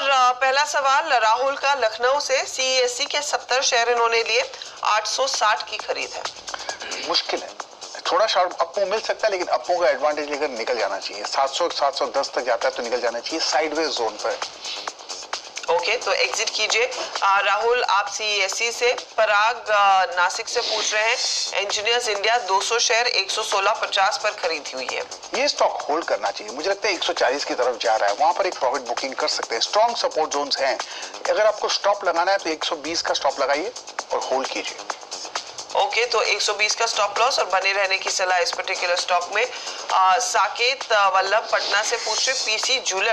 और पहला सवाल राहुल का लखनऊ से, सीईएससी के 70 शेयर इन्होंने लिए, 860 की खरीद है। मुश्किल है, थोड़ा शॉर्ट अपो मिल सकता है, लेकिन अपो का एडवांटेज लेकर निकल जाना चाहिए। 700 710 तक जाता है तो निकल जाना चाहिए, साइडवेज जोन पर। ओके, तो एग्जिट कीजिए। राहुल आप सीईएससी से। पराग नासिक से पूछ रहे हैं, इंजीनियर्स इंडिया 200 शेयर 116.50 पर खरीदी हुई है। ये स्टॉक होल्ड करना चाहिए, मुझे लगता है 140 की तरफ जा रहा है, वहां पर एक प्रॉफिट बुकिंग कर सकते हैं। स्ट्रॉन्ग सपोर्ट जोन्स हैं, अगर आपको स्टॉप लगाना है तो 120 का स्टॉप लगाइए और होल्ड कीजिए। ओके, तो 120 का स्टॉप लॉस और बने रहने की सलाह इस पर्टिकुलर स्टॉक में। साकेत वल्लभ पटना से पूछ रहे,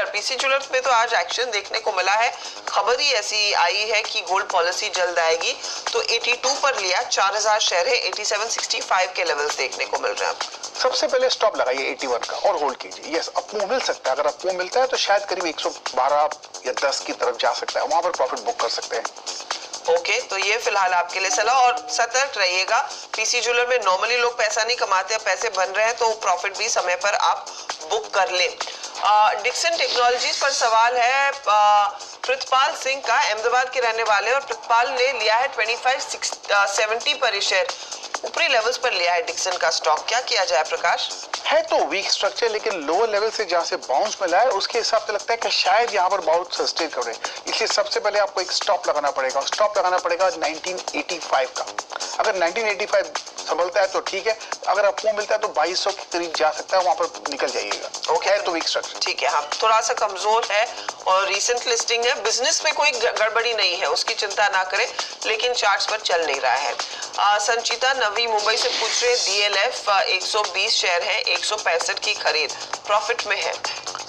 पीसी ज्वेलर्स में तो आज एक्शन देखने को मिला है, खबर ही ऐसी आई है कि गोल्ड पॉलिसी जल्द आएगी, तो 82 पर लिया, 4000 शेयर है, 8765 के लेवल्स देखने को मिल रहे हैं। सबसे पहले स्टॉप लगाइए 81 का और होल्ड कीजिए। यस, अपो मिल सकता है, अगर अपो मिलता है तो शायद करीब 112 या 10 की तरफ जा सकता है, वहां पर प्रॉफिट बुक कर सकते हैं। ओके, तो ये फिलहाल आपके लिए सलाह, और सतर्क रहिएगा। पीसी ज्वेलर में नॉर्मली लोग पैसा नहीं कमाते, अब पैसे बन रहे हैं तो प्रॉफिट भी समय पर आप बुक कर लें। डिक्सन टेक्नोलॉजीज पर सवाल है पृथपाल सिंह का, अहमदाबाद के रहने वाले, और पृथपाल ने लिया है 2570 पर शेयर, ऊपरी लेवल्स पर लिया है डिक्सन का स्टॉक, क्या किया जाए प्रकाश? है तो वीक स्ट्रक्चर, लेकिन लोअर लेवल से जहां से बाउंस मिला है उसके हिसाब से लगता है कि शायद यहां पर बाउंस सस्टेन करे, इसलिए सबसे पहले आपको एक स्टॉप लगाना पड़ेगा। स्टॉप लगाना पड़ेगा 1985 का। अगर 1985 संभलता है तो ठीक है, अगर आपको मिलता है तो 2200 के करीब जा सकता है, वहां पर निकल जाइएगा। ओके, है तो वीक स्ट्रक्चर, ठीक है। हाँ, थोड़ा सा कमजोर है और रीसेंट लिस्टिंग है, बिजनेस में कोई गड़बड़ी नहीं है, उसकी चिंता ना करें, लेकिन चार्ट्स पर चल नहीं रहा है। संचिता नवी मुंबई से पूछ रहे, डीएलएफ 120 शेयर है, 165 की खरीद, प्रॉफिट में है।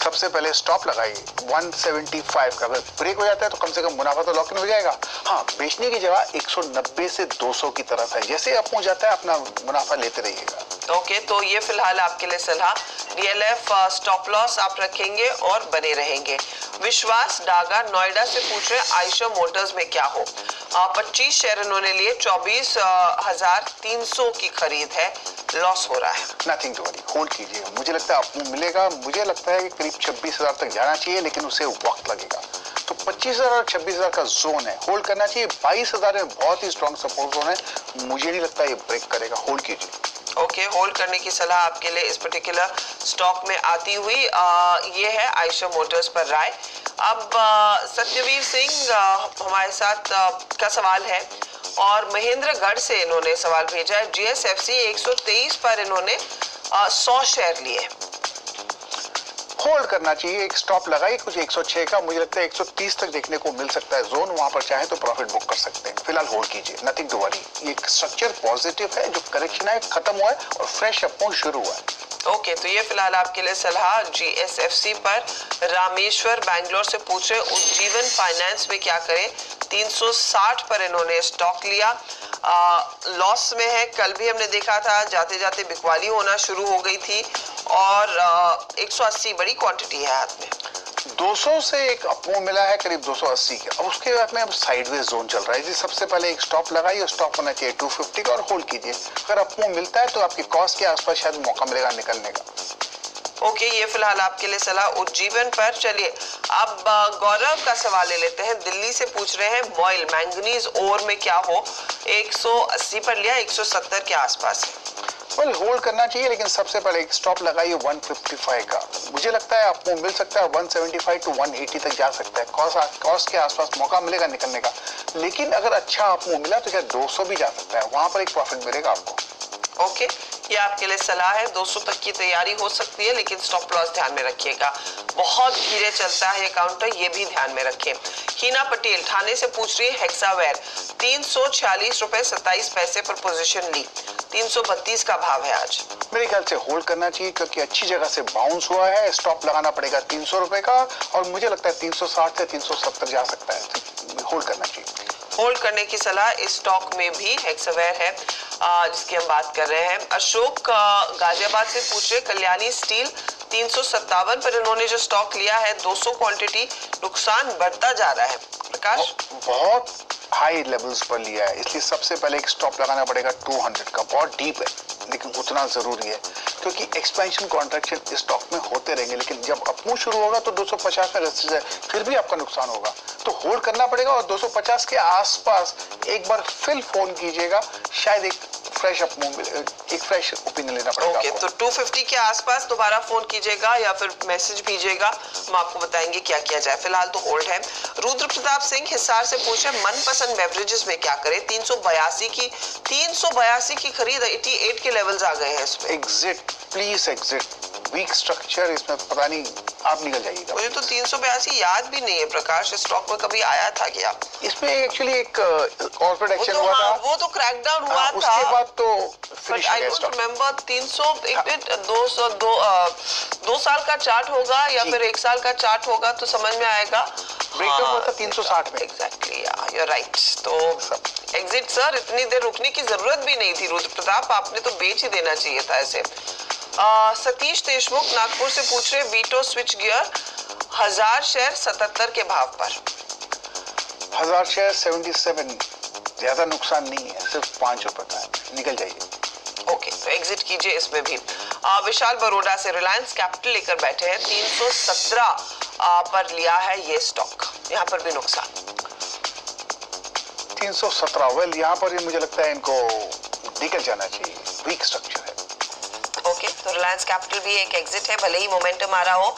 सबसे पहले स्टॉप लगाइए 175 का, अगर ब्रेक हो जाता है तो कम से कम मुनाफा तो लॉक इन हो जाएगा। हाँ, बेचने की जगह 190 से 200 की तरफ है, जैसे आप पहुंच जाता है अपना मुनाफा लेते रहिएगा। ओके, तो ये फिलहाल आपके लिए सलाह। डीएलएफ स्टॉप लॉस आप रखेंगे और बने रहेंगे। विश्वास डागा नोएडा से पूछ रहे, आयशा मोटर्स में क्या हो? 25 शेयर इन्होंने लिए, 24,300 की खरीद है, लॉस हो रहा है। नथिंग टू वरी, होल्ड कीजिए, मुझे लगता है आपको मिलेगा। मुझे लगता है कि करीब 26,000 तक जाना चाहिए, लेकिन उसे वक्त लगेगा, तो 25,000 और 26,000 का जोन है, होल्ड करना चाहिए। 22,000 में बहुत ही स्ट्रॉन्ग सपोर्ट जोन है, मुझे नहीं लगता ये ब्रेक करेगा, होल्ड कीजिए। ओके, होल्ड करने की सलाह आपके लिए इस पर्टिकुलर स्टॉक में आती हुई ये है आयशा मोटर्स पर राय। अब सत्यवीर सिंह हमारे साथ का सवाल है, और महेंद्रगढ़ से इन्होंने सवाल भेजा है, जीएसएफसी 123 पर इन्होंने 100 शेयर लिए। होल्ड करना चाहिए, एक स्टॉप लगाइए कुछ 106 का, मुझे लगता है 130 तक देखने को मिल सकता है जोन, वहां पर चाहे तो प्रॉफिट बुक कर सकते हैं। फिलहाल होल्ड कीजिए, नथिंग टू वरी, ये स्ट्रक्चर पॉजिटिव है, जो करेक्शन है खत्म हुआ है और फ्रेश अपॉन शुरू हुआ है। ओके, तो ये फिलहाल आपके लिए सलाह जीएसएफसी पर। रामेश्वर बैंगलोर से पूछ रहे, उज्जीवन फाइनेंस में क्या करें? 360 पर इन्होंने स्टॉक लिया, लॉस में है। कल भी हमने देखा था जाते जाते बिकवाली होना शुरू हो गई थी, और 180 बड़ी क्वांटिटी है हाथ में। 200 से एक अपो मिला है करीब 280 के, अब उसके बाद में अब साइडवेज जोन चल रहा है जी। सबसे पहले एक स्टॉप लगाइए, स्टॉप होना चाहिए 250 का और होल्ड कीजिए। अगर अपो मिलता है तो आपकी कॉस्ट के आसपास शायद मौका मिलेगा निकलने का। ओके, ये फिलहाल आपके लिए सलाह उज्जीवन पर। चलिए अब गौरव का सवाल ले लेते हैं, दिल्ली से पूछ रहे हैं, मॉइल मैंगनीज ओर में क्या हो? 180 पर लिया, 170 के आसपास है। वेल, होल्ड करना चाहिए, लेकिन सबसे पहले एक स्टॉप लगाइए 155 का, मुझे लगता है आपको मिल सकता है 175 टू 180 तक जा सकता है, कॉस्ट के आसपास मौका मिलेगा निकलने का। लेकिन अगर अच्छा आपको मिला तो शायद 200 भी जा सकता है, वहां पर एक प्रॉफिट मिलेगा आपको। ओके, ये आपके लिए सलाह है, 200 तक की तैयारी हो सकती है, लेकिन स्टॉप लॉस ध्यान में रखिएगा, बहुत धीरे चलता है ये काउंटर, ये भी ध्यान में रखें। हीना पटेल ठाणे से पूछ रही है, हेक्सावेयर 346 रुपए 27 पैसे पर पोजीशन ली, 332 का भाव है आज। मेरे ख्याल से होल्ड करना चाहिए, क्योंकि अच्छी जगह से बाउंस हुआ है। स्टॉप लगाना पड़ेगा 300 रुपए का, और मुझे लगता है 360 से 370 जा सकता है, होल्ड करना चाहिए। होल्ड करने की सलाह इस स्टॉक में भी हेक्सावेयर है जिसकी हम बात कर रहे हैं। अशोक गाजियाबाद से पूछ रहे, कल्याणी स्टील 357 पर इन्होंने जो स्टॉक लिया है 200 क्वांटिटी, नुकसान बढ़ता जा रहा है प्रकाश। बहुत हाई लेवल्स पर लिया है, इसलिए सबसे पहले एक स्टॉप लगाना पड़ेगा 200 का। बहुत डीप है लेकिन उतना जरूरी है, क्योंकि एक्सपेंशन कॉन्ट्रैक्शन स्टॉक में होते रहेंगे, लेकिन जब अपमूव शुरू होगा तो 250 का रेजिस्टेंस है, फिर भी आपका नुकसान होगा, तो होल्ड करना पड़ेगा। और 250 के आसपास एक बार फिर फोन कीजिएगा, शायद एक फ्रेश अपमूव, एक फ्रेश ओपिनियन लेना पड़ेगा। ओके, तो 250 के आसपास दोबारा फोन कीजिएगा या फिर मैसेज भेजिएगा, हम आपको बताएंगे क्या किया जाए। फिलहाल तो होल्ड है। रुद्र प्रताप सिंह हिसार से पूछे मनपसंद बेवरेजेस में क्या करें। 382 की खरीद 88 के लेवल्स आ गए हैं इसमें। Exit, please exit, weak structure, इसमें पता नहीं आप निकल जाइएगा। मुझे तो 382 याद भी नहीं है प्रकाश, स्टॉक में कभी आया था क्या? इसमें एक्चुअली एक कॉर्पोरेट एक्शन हुआ था, वो तो क्रैकडाउन हुआ था, उसके बाद तो फिनिश हो गया स्टॉक। रिमेंबर 300 दो साल का चार्ट होगा या फिर एक साल का चार्ट होगा तो समझ में आएगा। ब्रेकडाउन हुआ था 360 में। Exactly, you are right. तो एग्जिट सर, इतनी देर रुकने की जरूरत भी नहीं थी रुद्र प्रताप, आपने तो बेच ही देना चाहिए था ऐसे। सतीश देशमुख नागपुर से पूछ रहे वीटो स्विच गियर 1000 शेयर 77 के भाव पर। 1000 शेयर 77, ज्यादा नुकसान नहीं है, सिर्फ 5 रुपए का है, निकल जाइए। ओके, तो एग्जिट कीजिए इसमें भी। विशाल बरोडा से रिलायंस कैपिटल लेकर बैठे हैं, 317 पर लिया है ये स्टॉक, यहाँ पर भी नुकसान 317। वेल, यहाँ पर ही मुझे लगता है इनको निकल जाना चाहिए, वीक स्ट्रक्चर है। ओके, तो रिलायंस कैपिटल भी एक एग्जिट है, भले ही मोमेंटम आ रहा हो।